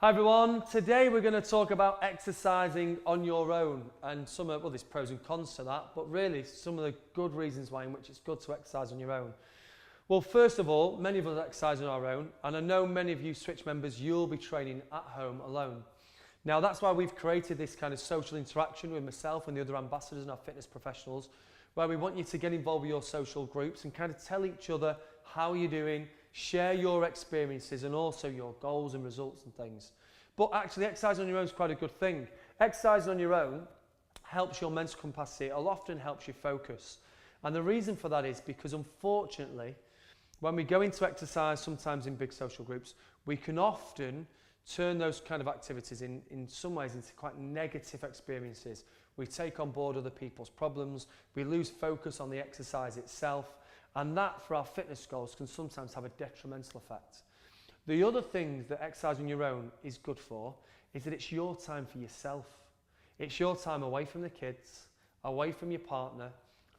Hi everyone, today we're going to talk about exercising on your own and well, there's pros and cons to that, but really some of the good reasons why in which it's good to exercise on your own. Well, first of all, many of us exercise on our own, and I know many of you Switch members, you'll be training at home alone. Now that's why we've created this kind of social interaction with myself and the other ambassadors and our fitness professionals, where we want you to get involved with your social groups and kind of tell each other how you're doing, share your experiences and also your goals and results and things. But actually exercising on your own is quite a good thing. Exercising on your own helps your mental capacity, it'll often helps you focus. And the reason for that is because unfortunately, when we go into exercise, sometimes in big social groups, we can often turn those kind of activities in some ways into quite negative experiences. We take on board other people's problems, we lose focus on the exercise itself, and that for our fitness goals can sometimes have a detrimental effect. The other thing that exercising on your own is good for is that it's your time for yourself. It's your time away from the kids, away from your partner,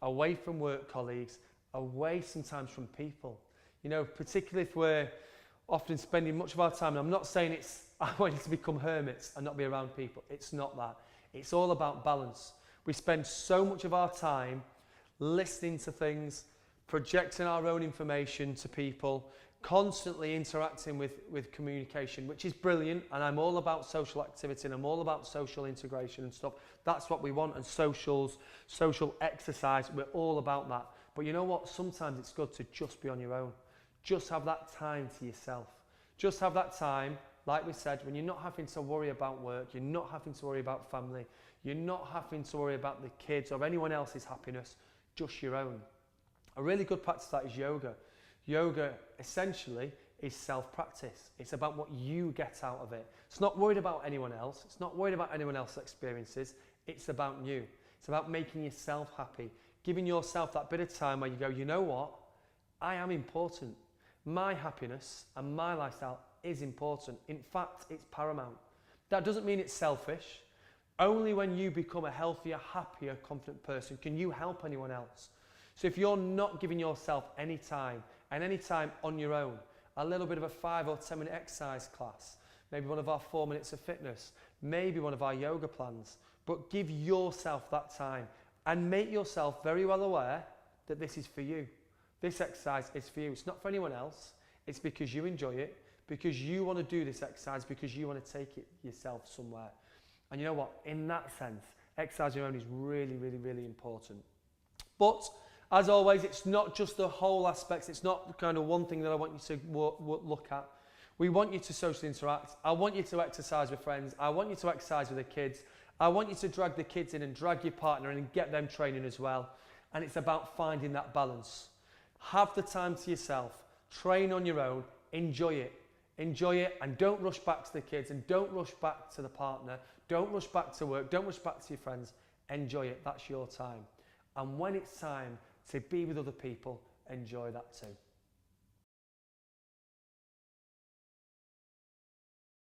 away from work colleagues, away sometimes from people. You know, particularly if we're often spending much of our time, and I'm not saying I want you to become hermits and not be around people. It's not that. It's all about balance. We spend so much of our time listening to things, projecting our own information to people, constantly interacting with communication, which is brilliant, and I'm all about social activity and I'm all about social integration and stuff. That's what we want, and social exercise, we're all about that. But you know what? Sometimes it's good to just be on your own. Just have that time to yourself. Just have that time, like we said, when you're not having to worry about work, you're not having to worry about family, you're not having to worry about the kids or anyone else's happiness, just your own. A really good practice that is yoga. Yoga essentially is self-practice. It's about what you get out of it. It's not worried about anyone else. It's not worried about anyone else's experiences. It's about you. It's about making yourself happy, giving yourself that bit of time where you go, you know what? I am important. My happiness and my lifestyle is important. In fact, it's paramount. That doesn't mean it's selfish. Only when you become a healthier, happier, confident person can you help anyone else. So if you're not giving yourself any time, and any time on your own, a little bit of a 5 or 10 minute exercise class, maybe one of our 4 minutes of fitness, maybe one of our yoga plans, but give yourself that time and make yourself very well aware that this is for you. This exercise is for you. It's not for anyone else. It's because you enjoy it, because you want to do this exercise, because you want to take it yourself somewhere. And you know what? In that sense, exercise on your own is really, really, really important. But as always, it's not just the whole aspects. It's not the kind of one thing that I want you to look at. We want you to socially interact. I want you to exercise with friends. I want you to exercise with the kids. I want you to drag the kids in and drag your partner in and get them training as well. And it's about finding that balance. Have the time to yourself. Train on your own. Enjoy it. Enjoy it, and don't rush back to the kids, and don't rush back to the partner. Don't rush back to work. Don't rush back to your friends. Enjoy it. That's your time. And when it's time to be with other people, enjoy that too.